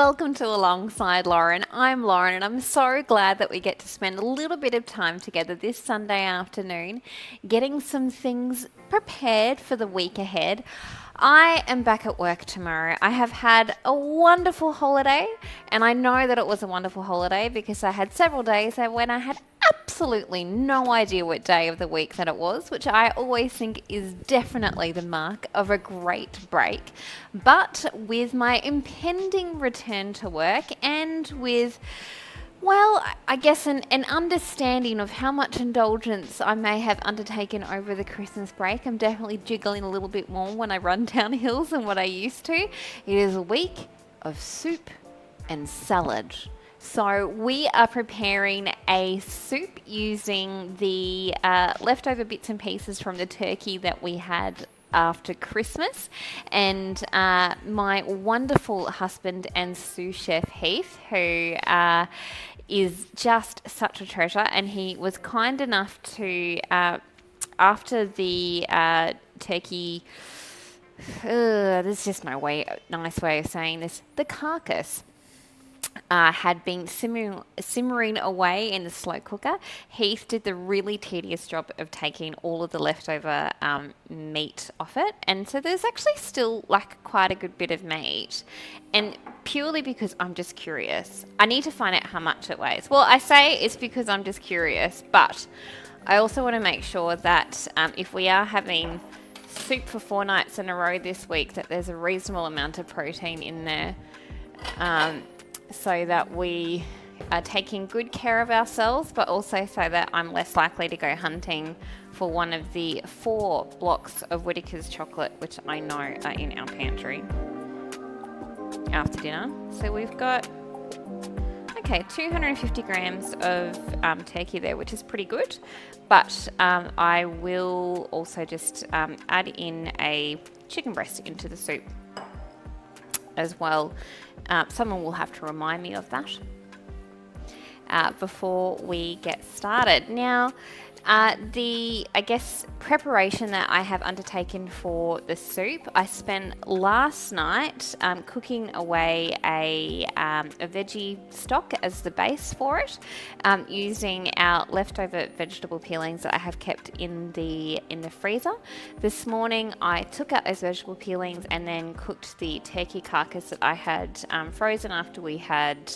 Welcome to Alongside Lauren. I'm Lauren and I'm so glad that we get to spend a little bit of time together this Sunday afternoon getting some things prepared for the week ahead. I am back at work tomorrow. I have had a wonderful holiday, and I know that it was a wonderful holiday because I had several days when I had absolutely no idea what day of the week that it was, which I always think is definitely the mark of a great break. But with my impending return to work and with, well, I guess an understanding of how much indulgence I may have undertaken over the Christmas break, I'm definitely jiggling a little bit more when I run down hills than what I used to. It is a week of soup and salad. So we are preparing a soup using the leftover bits and pieces from the turkey that we had after Christmas, and my wonderful husband and sous chef Heath, who is just such a treasure, and he was kind enough to, after the turkey, there's just no nice way of saying this, the carcass had been simmering away in the slow cooker. Heath did the really tedious job of taking all of the leftover meat off it, and so there's actually still like quite a good bit of meat, and purely because I'm just curious. I need to find out how much it weighs. Well, I say it's because I'm just curious, but I also want to make sure that if we are having soup for 4 nights in a row this week, that there's a reasonable amount of protein in there, so that we are taking good care of ourselves, but also so that I'm less likely to go hunting for one of the 4 blocks of Whittaker's chocolate, which I know are in our pantry after dinner. So we've got, 250 grams of turkey there, which is pretty good. But I will also just add in a chicken breast into the soup as well. Someone will have to remind me of that before we get started. Now, the preparation that I have undertaken for the soup, I spent last night cooking away a veggie stock as the base for it, using our leftover vegetable peelings that I have kept in the freezer. This morning I took out those vegetable peelings and then cooked the turkey carcass that I had frozen after we had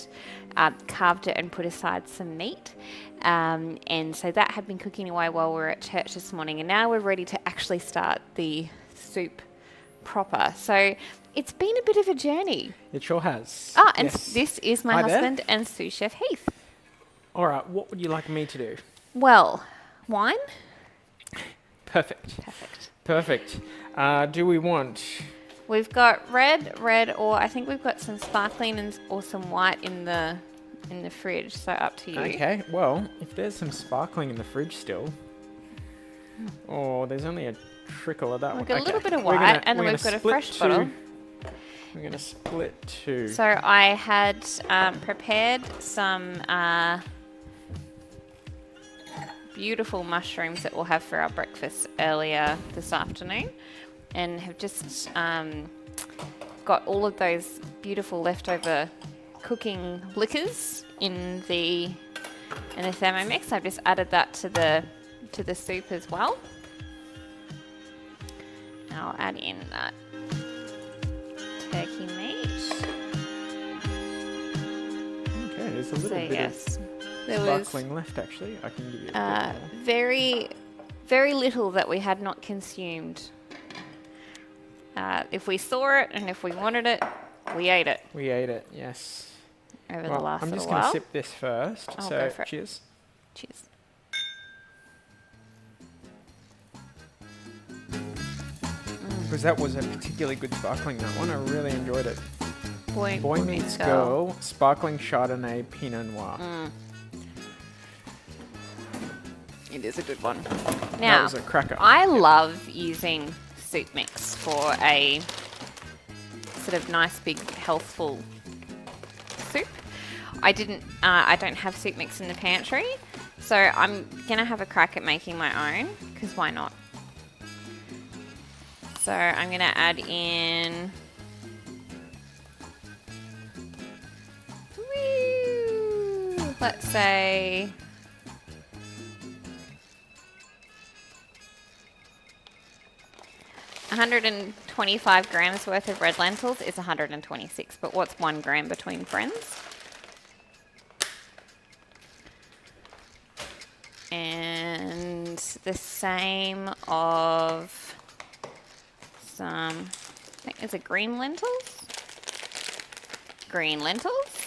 carved it and put aside some meat. And so that had been cooking away while we were at church this morning, and now we're ready to actually start the soup proper. So it's been a bit of a journey. It sure has. And yes. This is my husband and sous chef Heath. All right, what would you like me to do? Well, wine? Perfect. Do we want... We've got red, or I think we've got some sparkling or some white in the fridge, so up to you. Okay, well, if there's some sparkling in the fridge still, there's only a trickle of that one. We've got a little bit of white, and then we've got a fresh bottle. We're going to split 2. So I had prepared some beautiful mushrooms that we'll have for our breakfast earlier this afternoon, and have just got all of those beautiful leftover cooking liquors in the Thermomix. I've just added that to the soup as well. I'll add in that turkey meat. Okay, there's a little bit of sparkling left actually. I can give you a bit more. Very, very little that we had not consumed. If we saw it and if we wanted it, we ate it. We ate it, yes. Over the last I'm little just while. going to sip this first. Go for it. Cheers. Cheers. Because that was a particularly good sparkling, that one. I really enjoyed it. Boy Meets Girl, Sparkling Chardonnay Pinot Noir. It is a good one. That Now, was a cracker. I love using soup mix for a sort of nice, big, healthful soup. I don't have soup mix in the pantry, so I'm gonna have a crack at making my own, because why not? So I'm gonna add in let's say 125 grams worth of red lentils is 126, but what's 1 gram between friends? And the same of some, I think is it green lentils? Green lentils.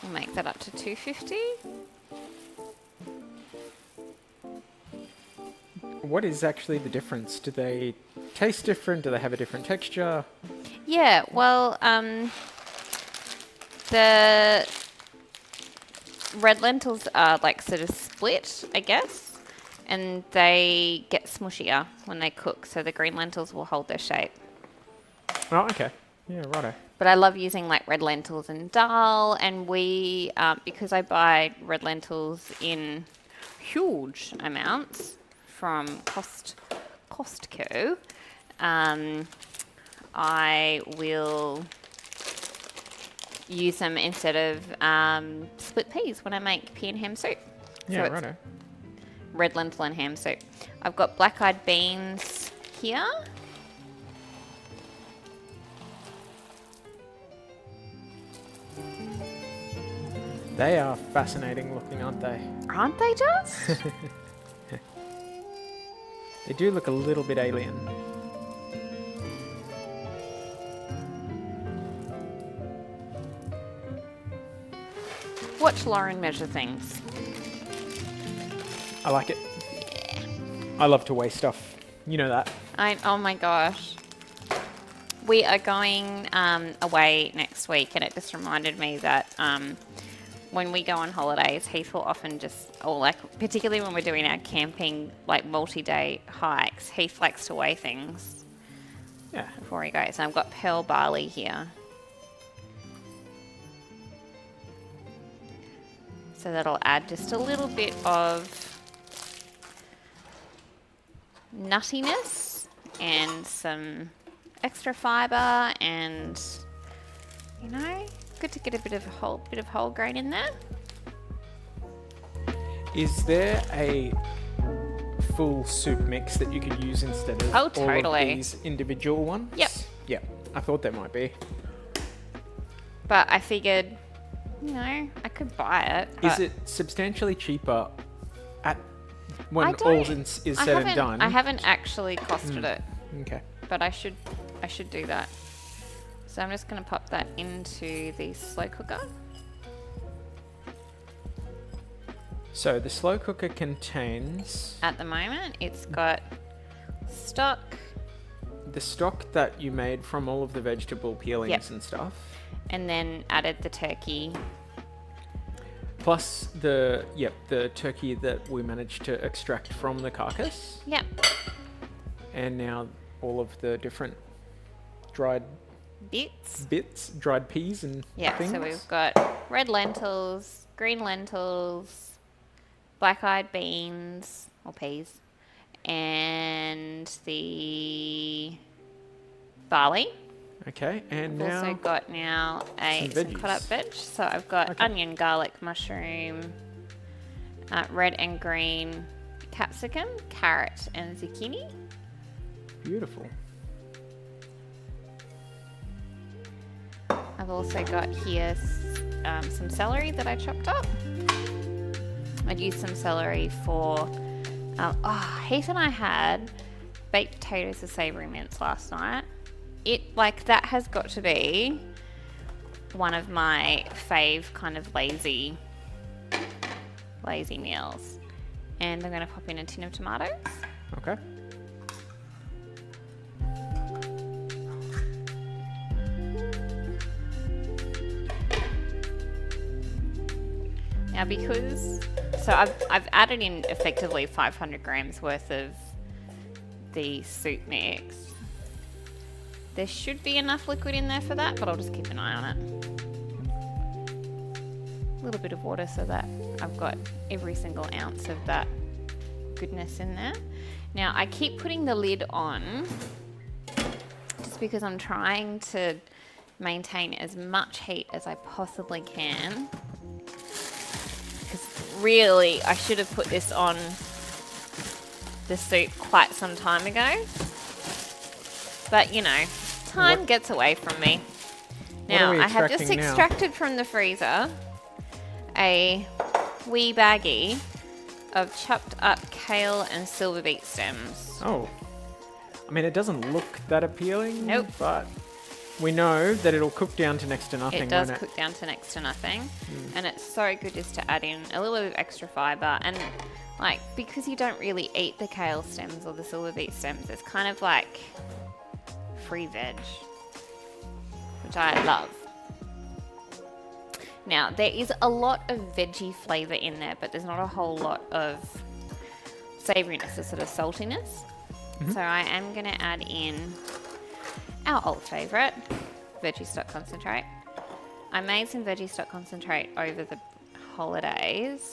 We'll make that up to 250. What is actually the difference? Do they taste different? Do they have a different texture? Yeah, well, the red lentils are like sort of split, I guess, and they get smushier when they cook, so the green lentils will hold their shape. Oh, okay. Yeah, righto. But I love using like red lentils in dal, and we, because I buy red lentils in huge amounts from Costco, I will use them instead of split peas when I make pea and ham soup. Yeah, so righto. Red lentil and ham soup. I've got black-eyed beans here. They are fascinating looking, aren't they? Aren't they just? They do look a little bit alien. Watch Lauren measure things. I like it. Yeah. I love to weigh stuff. You know that. Oh my gosh. We are going away next week, and it just reminded me that when we go on holidays, Heath will often particularly when we're doing our camping, like multi-day hikes, Heath likes to weigh things. Yeah. Before he goes. And I've got pearl barley here. So that'll add just a little bit of nuttiness and some extra fibre, and good to get a bit of whole grain in there. Is there a full soup mix that you could use instead of all of these individual ones? Yep. Yeah, I thought there might be. But I figured, I could buy it. Is it substantially cheaper when all is said and done? I haven't actually costed it. Okay. But I should do that. So I'm just going to pop that into the slow cooker. So the slow cooker contains... At the moment, it's got stock. The stock that you made from all of the vegetable peelings and stuff. And then added the turkey. Plus the turkey that we managed to extract from the carcass. Yep. And now all of the different dried bits, dried peas and things. So we've got red lentils, green lentils, black-eyed beans or peas, and the barley. Okay, and I've now also got some cut up veg. So I've got onion, garlic, mushroom, red and green capsicum, carrot, and zucchini. Beautiful. I've also got here some celery that I chopped up. I'd use some celery for... Heath and I had baked potatoes with savoury mince last night. That has got to be one of my fave kind of lazy meals. And I'm going to pop in a tin of tomatoes. Okay. Now I've added in effectively 500 grams worth of the soup mix. There should be enough liquid in there for that, but I'll just keep an eye on it. A little bit of water so that I've got every single ounce of that goodness in there. Now I keep putting the lid on just because I'm trying to maintain as much heat as I possibly can. Because really, I should have put this on the soup quite some time ago. But, you know, time gets away from me. Now, I have just extracted from the freezer a wee baggie of chopped up kale and silver beet stems. Oh. I mean, it doesn't look that appealing. Nope. But we know that it'll cook down to next to nothing. It does cook down to next to nothing. And it's so good just to add in a little bit of extra fibre. And, like, because you don't really eat the kale stems or the silver beet stems, it's kind of like free veg, which I love. Now, there is a lot of veggie flavour in there, but there's not a whole lot of savouriness, a sort of saltiness. So I am going to add in our old favourite, veggie stock concentrate. I made some veggie stock concentrate over the holidays,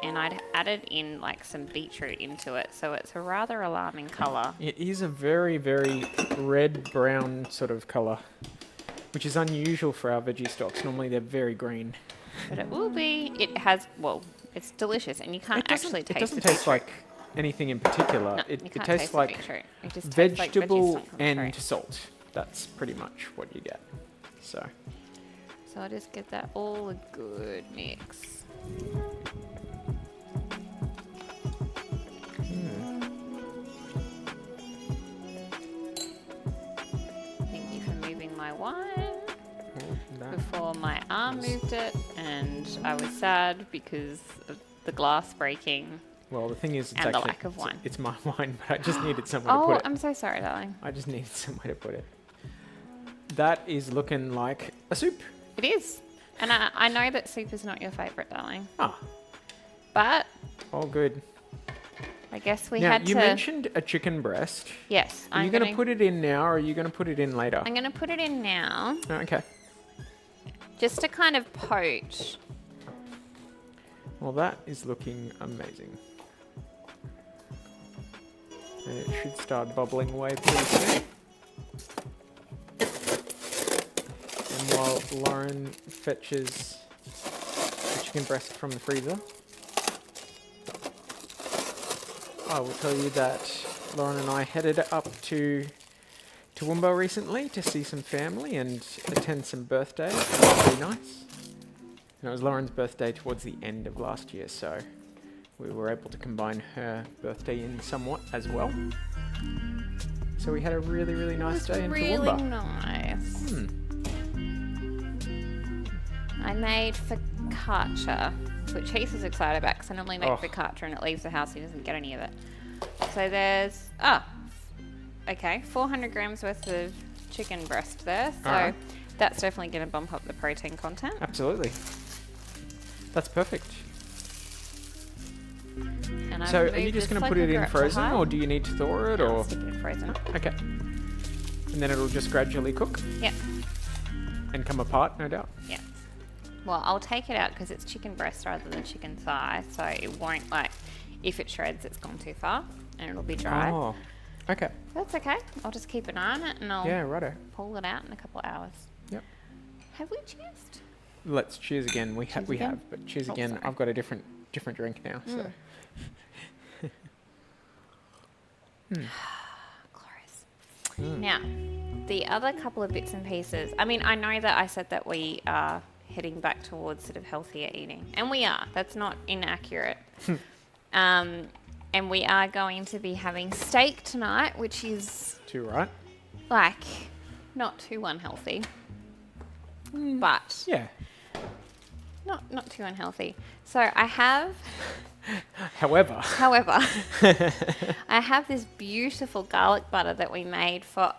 and I'd added in like some beetroot into it, so it's a rather alarming colour. It is a very, very red-brown sort of colour, which is unusual for our veggie stocks. Normally they're very green. But it will be. It has, well, it's delicious, and you can't actually taste it. It doesn't taste like anything in particular. No, it you can't tastes taste like beetroot. It just tastes vegetable like veggie stock and concentrate. salt. That's pretty much what you get. So I'll just get that all a good mix. Thank you for moving my wine before my arm moved it, and I was sad because of the glass breaking. well, the thing is, it's And the actually lack of wine. It's my wine, but I just needed somewhere to Oh, put it. I'm so sorry, darling. I just needed somewhere to put it. That is looking like a soup. It is. And I know that soup is not your favourite, darling. Ah, But all good. I guess we Now, had you to... mentioned a chicken breast. Yes. Are you going to put it in now, or are you going to put it in later? I'm going to put it in now, Oh, okay. just to kind of poach. Well, that is looking amazing. And it should start bubbling away pretty soon. And while Lauren fetches the chicken breast from the freezer, I will tell you that Lauren and I headed up to Toowoomba recently to see some family and attend some birthdays. It was really nice. And it was Lauren's birthday towards the end of last year, so we were able to combine her birthday in somewhat as well. So we had a really, really nice day in Really Toowoomba. nice. Hmm. I made focaccia, which Heath was excited about because I normally make Oh. focaccia and it leaves the house. He doesn't get any of it. So there's, 400 grams worth of chicken breast there. So Alright. that's definitely going to bump up the protein content. Absolutely. That's perfect. And I've So are you moved just the going to slow put it cooker in up to frozen, high. or do you need to thaw it, No, or...? I'll stick it in frozen. Okay. And then it'll just gradually cook Yep. and come apart, no doubt. Yeah. Well, I'll take it out because it's chicken breast rather than chicken thigh, so it won't, like, if it shreds, it's gone too far and it'll be dry. Oh, okay. That's okay. I'll just keep an eye on it and I'll Yeah, righto. pull it out in a couple of hours. Yep. Have we cheersed? Let's cheers again. We Cheers have, again? but cheers Oh, again. sorry. I've got a different drink now. So Glorious. Mm. Now, the other couple of bits and pieces. I mean, I know that I said that we are heading back towards sort of healthier eating, and we are. That's not inaccurate. And we are going to be having steak tonight, which is too right. like not too unhealthy, but Yeah. not too unhealthy. So I have. However, However, I have this beautiful garlic butter that we made for,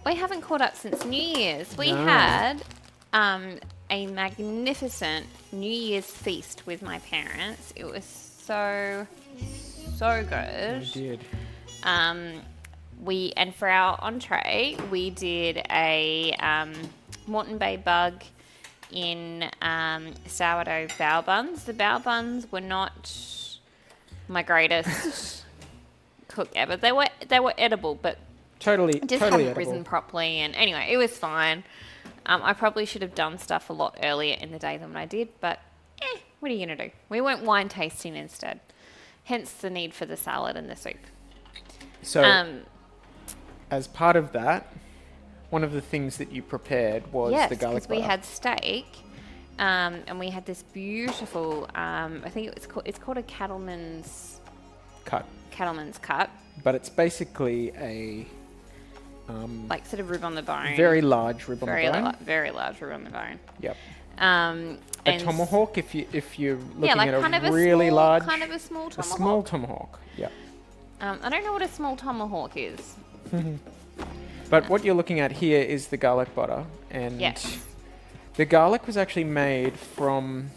we haven't caught up since New Year's. We No. had a magnificent New Year's feast with my parents. It was so good. you did. And for our entree, we did a Moreton Bay bug in sourdough bao buns. The bao buns were not my greatest cook ever. They were edible, but Totally, It just totally hadn't edible. risen properly, and anyway, it was fine. I probably should have done stuff a lot earlier in the day than what I did, but what are you going to do? We went wine tasting instead. Hence the need for the salad and the soup. So, Um, as part of that, one of the things that you prepared was yes, the garlic because butter. we had steak, and we had this beautiful. I think it's called a cattleman's cut, cut, but it's basically a like sort of rib on the bone. very large rib on the bone. Very large rib on the bone. Yep. And A tomahawk, if you're looking yeah, like at kind a of a really small, large, kind of a small a tomahawk. small tomahawk. Yeah. I don't know what a small tomahawk is. But what you're looking at here is the garlic butter, and Yes. the garlic was actually made from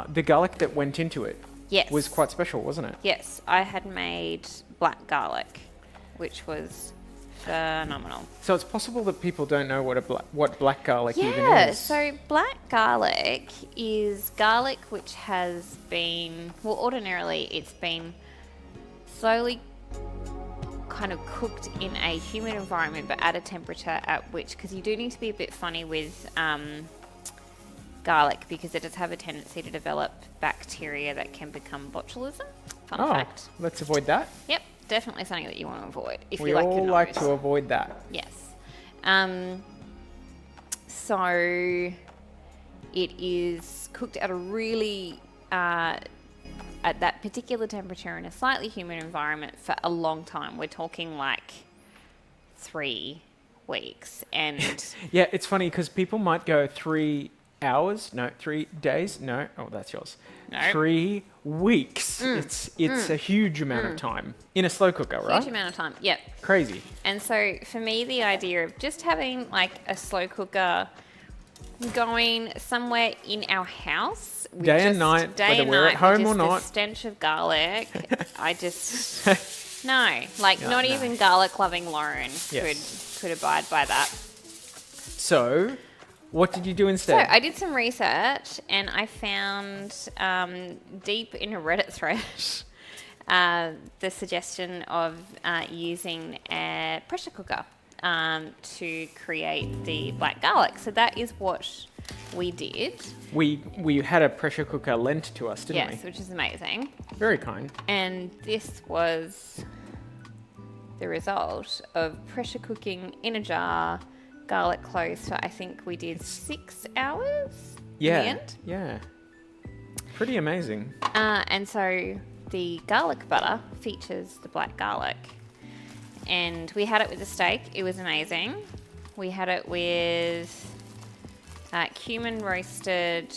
the garlic that went into it Yes. was quite special, wasn't it? Yes, I had made black garlic, which was phenomenal. So it's possible that people don't know what black garlic even Yeah, is. so black garlic is garlic which has been, well, ordinarily it's been slowly kind of cooked in a humid environment, but at a temperature at which, because you do need to be a bit funny with garlic, because it does have a tendency to develop bacteria that can become botulism. Fun fact. Let's avoid that. Yep, definitely something that you want to avoid if We you like all your like nose. to avoid that. Yes. So it is cooked at a really at that particular temperature in a slightly humid environment for a long time. We're talking like 3 weeks, and Yeah, it's funny because people might go 3 hours, no, 3 days, no, oh, that's yours. No. 3 weeks. It's a huge amount of time in a slow cooker, right? huge amount of time. Yep. Crazy. And so for me, the idea of just having like a slow cooker going somewhere in our house with Day and just- night, day whether and we're at night, home with or just the not. stench of garlic, I just no, like No, not no. even garlic loving Lauren Yes. could abide by that. So, what did you do So instead? I did some research and I found deep in a Reddit thread the suggestion of using a pressure cooker to create the black garlic. So that is what we did. We had a pressure cooker lent to us, didn't Yes, which is amazing. we? Very kind. And this was the result of pressure cooking in a jar, garlic cloves for I think we did 6 hours Yeah. in the end. Yeah. Pretty amazing. And so the garlic butter features the black garlic. And we had it with the steak. It was amazing. We had it with cumin roasted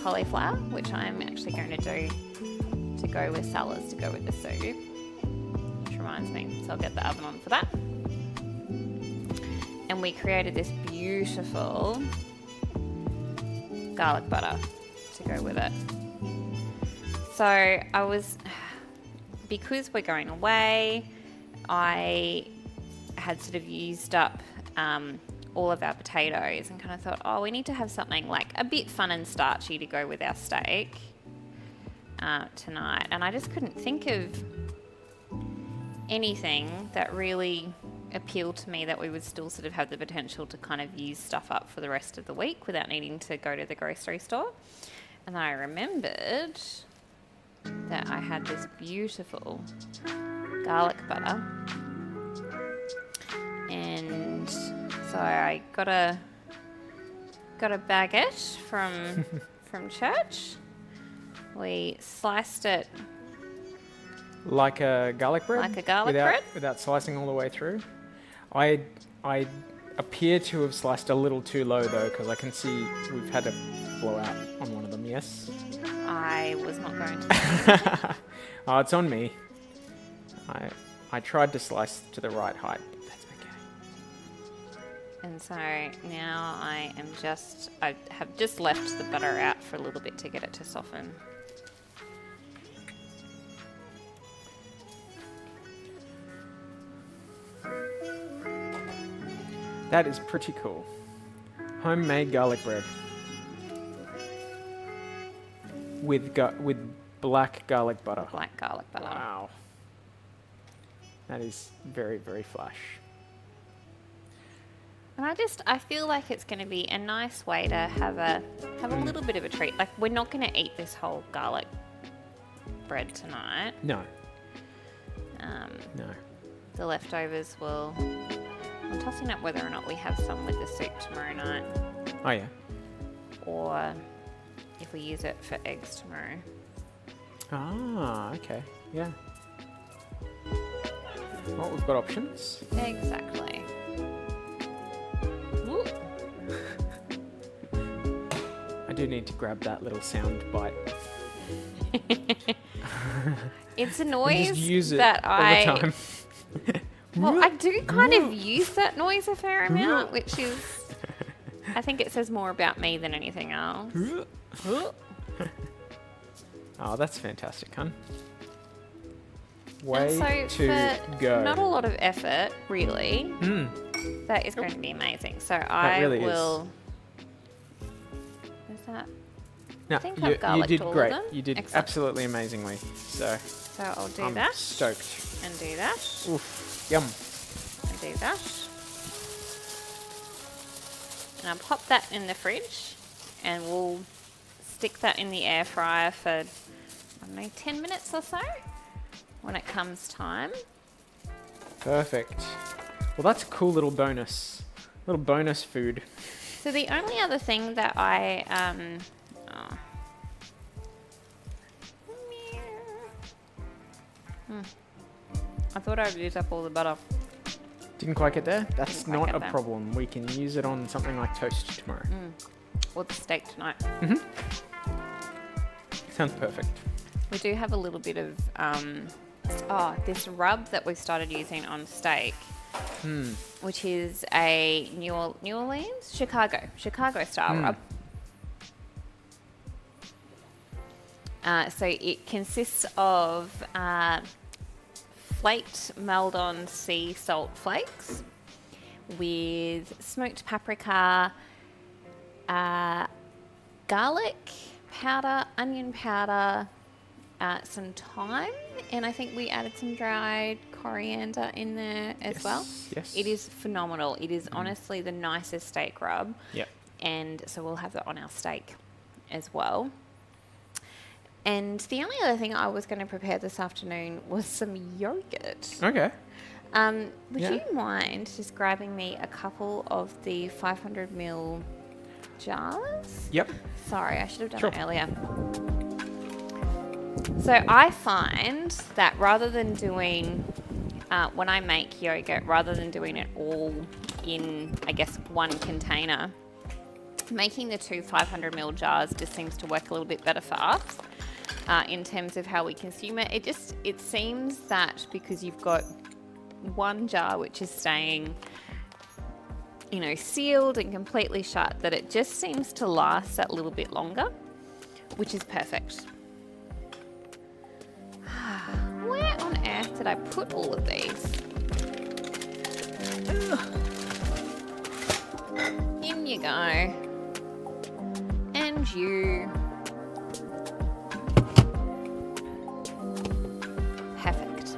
cauliflower, which I'm actually going to do to go with salads, to go with the soup. Which reminds me, so I'll get the oven on for that. And we created this beautiful garlic butter to go with it. So I was, because we're going away, I had sort of used up all of our potatoes and kind of thought, oh, we need to have something like a bit fun and starchy to go with our steak tonight. And I just couldn't think of anything that really appealed to me that we would still sort of have the potential to kind of use stuff up for the rest of the week without needing to go to the grocery store. And I remembered that I had this beautiful garlic butter, and so I got a baguette from church. We sliced it Like a garlic bread? Like a garlic bread? Without slicing all the way through? I appear to have sliced a little too low though, because I can see we've had a blowout on one of them, yes? I was not going to. Oh, it's on me. I tried to slice to the right height, but that's okay. And so now I have just left the butter out for a little bit to get it to soften. That is pretty cool. Homemade garlic bread. With black garlic butter. Black garlic butter. Wow. That is very, very flash. And I feel like it's going to be a nice way to have a little bit of a treat. Like, we're not going to eat this whole garlic bread tonight. No. No. The leftovers will... I'm tossing up whether or not we have some with the soup tomorrow night. Oh, yeah. Or if we use it for eggs tomorrow. Ah, okay. Yeah. Well, we've got options. Exactly. Ooh. I do need to grab that little sound bite. It's a And noise just use it that all the time. Well, I do kind of use that noise a fair amount, which is... I think it says more about me than anything else. Oh, that's fantastic, hun. And Way so to for go. not a lot of effort, really, that is going to be amazing. So I really will... Is that... No, I think you, I've you garlicked did all of great. them. You did Excellent. absolutely amazingly. So I'll do I'm that. stoked. And do that. Oof, yum. And do that. And I'll pop that in the fridge. And we'll stick that in the air fryer for, I don't know, 10 minutes or so. When it comes time. Perfect. Well, that's a cool little bonus. Little bonus food. So the only other thing that I I thought I'd use up all the butter. Didn't quite get there? That's Didn't quite not get a there. problem. We can use it on something like toast tomorrow. Or the steak tonight. Sounds perfect. We do have a little bit of this rub that we've started using on steak, which is a New Orleans, Chicago style rub. So it consists of flaked Maldon sea salt flakes with smoked paprika, garlic powder, onion powder, some thyme, and I think we added some dried coriander in there as well. Yes. It is phenomenal. It is honestly the nicest steak rub. Yep. And so we'll have that on our steak as well. And the only other thing I was going to prepare this afternoon was some yogurt. Okay. Would you mind just grabbing me a couple of the 500ml jars? Yep. Sorry, I should have done Sure. it earlier. So I find that rather than doing, when I make yogurt, rather than doing it all in, I guess, one container, making the two 500ml jars just seems to work a little bit better for us in terms of how we consume it. It seems that because you've got one jar which is staying, sealed and completely shut, that it just seems to last that little bit longer, which is perfect. Where on earth did I put all of these? In you go. And you. Perfect.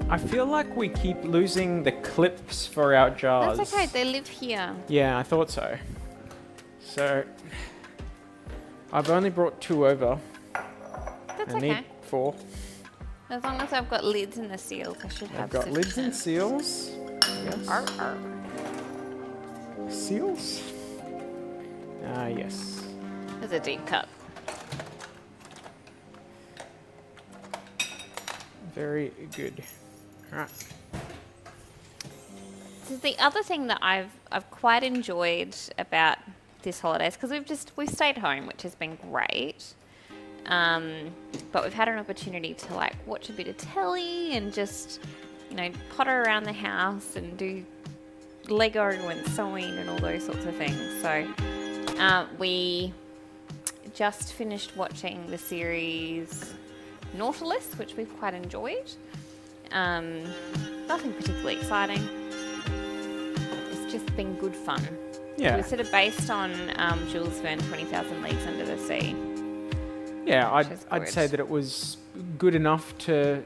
I feel like we keep losing the clips for our jars. That's okay, they live here. Yeah, I thought so. So, I've only brought 2 over. That's I okay. need 4. As long as I've got lids and the seals, I should have I've got lids and sufficient. seals. Yes. Arr, arr. Seals? Ah, yes. There's a deep cut. Very good. Alright. So the other thing that I've quite enjoyed about this holidays, because we've stayed home, which has been great. But we've had an opportunity to watch a bit of telly and just, potter around the house and do Lego and sewing and all those sorts of things. So we just finished watching the series Nautilus, which we've quite enjoyed. Nothing particularly exciting. It's just been good fun. Yeah. It was sort of based on Jules Verne, 20,000 Leagues Under the Sea. Yeah, Which is I'd good. say that it was good enough to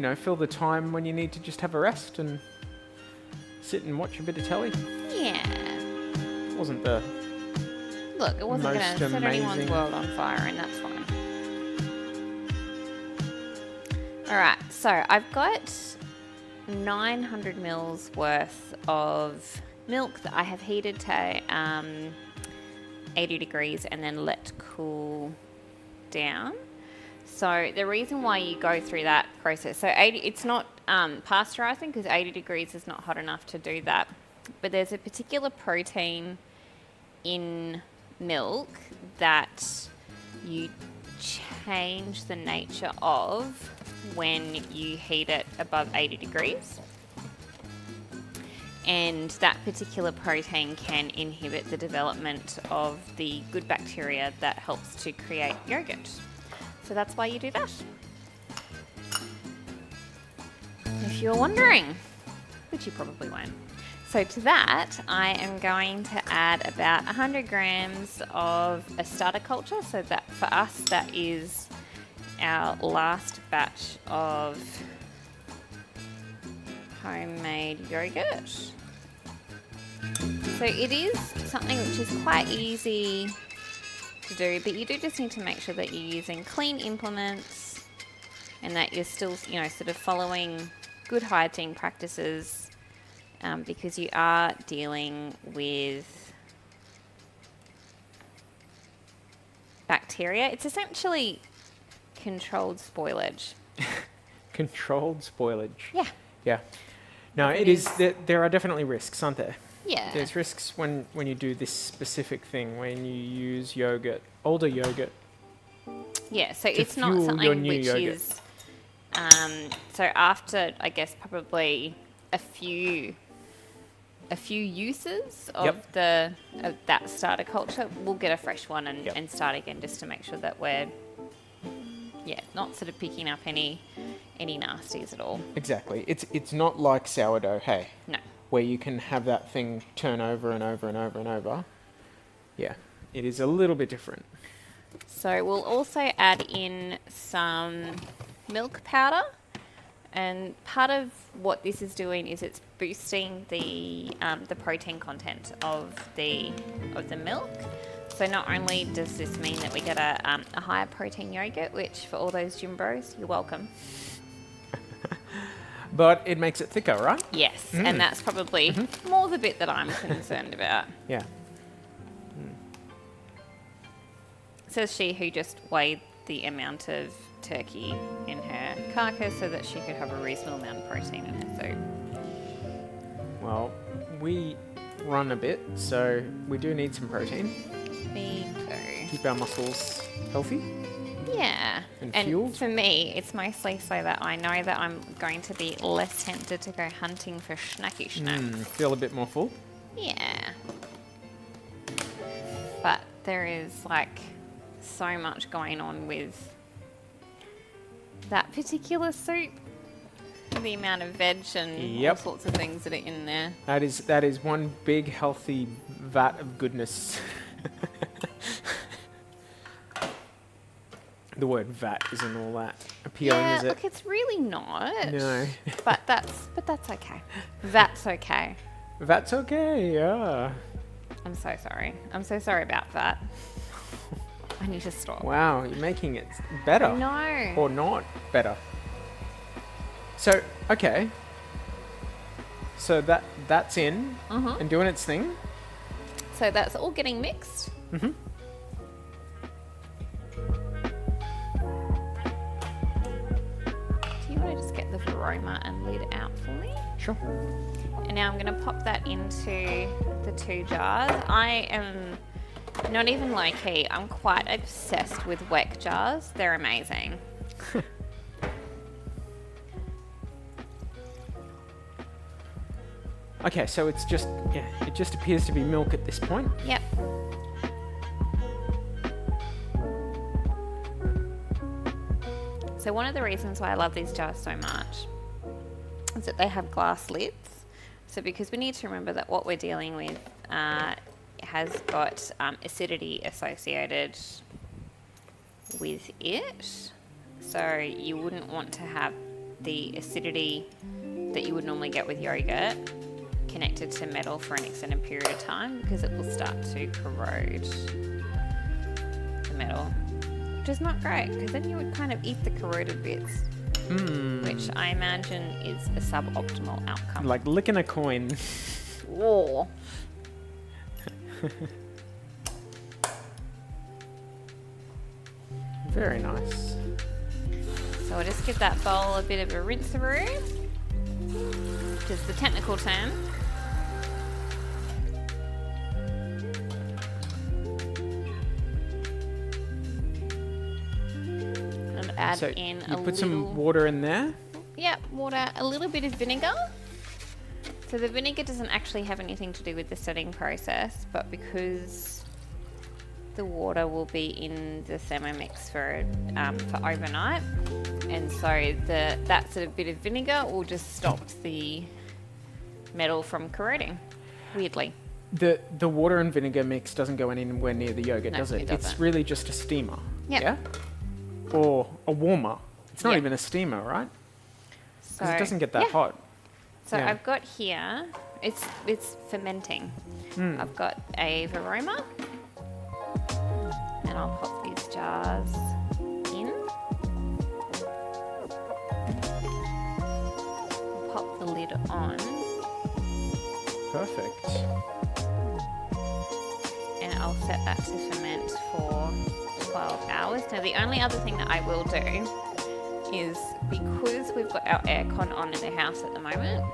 fill the time when you need to just have a rest and sit and watch a bit of telly. Yeah. Wasn't the Look, it wasn't going most to set anyone's amazing- world on fire, and that's fine. All right, so I've got 900 mils worth of milk that I have heated to 80 degrees and then let cool down. So the reason why you go through that process, so 80, it's not pasteurizing because 80 degrees is not hot enough to do that. But there's a particular protein in milk that you change the nature of when you heat it above 80 degrees. And that particular protein can inhibit the development of the good bacteria that helps to create yogurt. So that's why you do that. If you're wondering, which you probably won't. So to that, I am going to add about 100 grams of a starter culture. So that for us, that is our last batch of homemade yogurt. So it is something which is quite easy to do, but you do just need to make sure that you're using clean implements and that you're still, sort of following good hygiene practices, because you are dealing with bacteria. It's essentially controlled spoilage. controlled spoilage. Yeah. Yeah. No, It it is. is. There are definitely risks, aren't there? Yeah. There's risks when you do this specific thing, when you use yogurt, older yogurt. Yeah, so to it's not fuel your something new which yogurt. is. So after, I guess, probably a few uses of Yep. of that starter culture, we'll get a fresh one and, Yep. and start again just to make sure that we're not sort of picking up any nasties at all. Exactly. It's not like sourdough, hey, No. where you can have that thing turn over and over and over and over. Yeah, it is a little bit different. So we'll also add in some milk powder, and part of what this is doing is it's boosting the protein content of the milk. So not only does this mean that we get a higher protein yogurt, which for all those gym bros, you're welcome. But it makes it thicker, right? Yes, and that's probably more the bit that I'm concerned about. Yeah. Says she who just weighed the amount of turkey in her carcass so that she could have a reasonable amount of protein in her soup. Well, we run a bit, so we do need some protein. Me too. Keep our muscles healthy. Yeah. And And fueled? for me, it's mostly so that I know that I'm going to be less tempted to go hunting for snacky snacks. Feel a bit more full. Yeah. But there is like so much going on with that particular soup. The amount of veg and all Yep. sorts of things that are in there. That is one big healthy vat of goodness. The word vat isn't all that appealing, Yeah, is it? look, it's really not. No. But that's okay. That's okay. That's okay, yeah. I'm so sorry. I'm so sorry about that. I need to stop. Wow, you're making it better. No. Or not better. So, okay. So that's in and doing its thing. So that's all getting mixed. Mm-hmm. Do you want to just get the Varoma and lid out for me? Sure. And now I'm going to pop that into the 2 jars. I am not even low-key. I'm quite obsessed with Weck jars. They're amazing. Okay, so it's just, it just appears to be milk at this point. Yep. So one of the reasons why I love these jars so much is that they have glass lids. So because we need to remember that what we're dealing with has got acidity associated with it. So you wouldn't want to have the acidity that you would normally get with yogurt connected to metal for an extended period of time, because it will start to corrode the metal, which is not great, because then you would kind of eat the corroded bits, which I imagine is a suboptimal outcome. Like licking a coin. Whoa. Very nice. So I'll just give that bowl a bit of a rinse-a-roo, which is the technical term. And add So in you a put little... some water in there. Yep, water, a little bit of vinegar. So the vinegar doesn't actually have anything to do with the setting process, but because the water will be in the Thermomix for overnight, and so that sort of bit of vinegar will just stop the metal from corroding, weirdly. The water and vinegar mix doesn't go anywhere near the yogurt, No, does it? it It's doesn't. really just a steamer. Yep. Yeah? Or a warmer. It's not Yep. even a steamer, right? So Because it doesn't get that hot. So Yeah. I've got here, it's fermenting. I've got a Varoma, and I'll pop these jars in. I'll pop the lid on, Perfect. and I'll set that to ferment for 12 hours. Now the only other thing that I will do is, because we've got our aircon on in the house at the moment.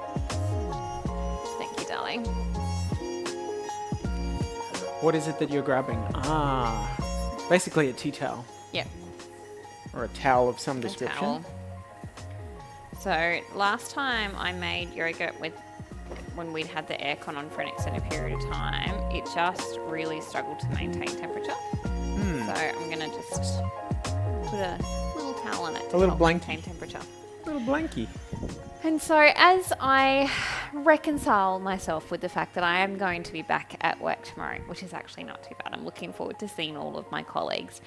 Thank you, darling. What is it that you're grabbing? Basically a tea towel. Yep. Or a towel of some A description. towel. So last time I made yogurt when we'd had the aircon on for an extended period of time, it just really struggled to maintain temperature. So I'm gonna just put a little towel on it to A little help blankie. maintain temperature. Little blankie. And so as I reconcile myself with the fact that I am going to be back at work tomorrow, which is actually not too bad, I'm looking forward to seeing all of my colleagues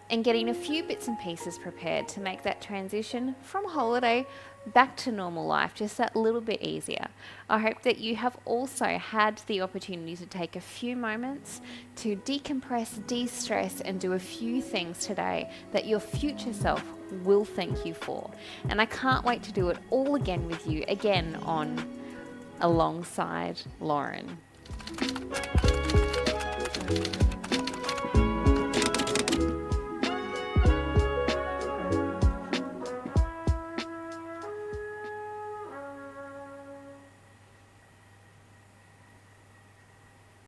and getting a few bits and pieces prepared to make that transition from holiday back to normal life just that little bit easier. I hope that you have also had the opportunity to take a few moments to decompress, de-stress, and do a few things today that your future self will thank you for. And I can't wait to do it all again with you, again on Alongside Lauren.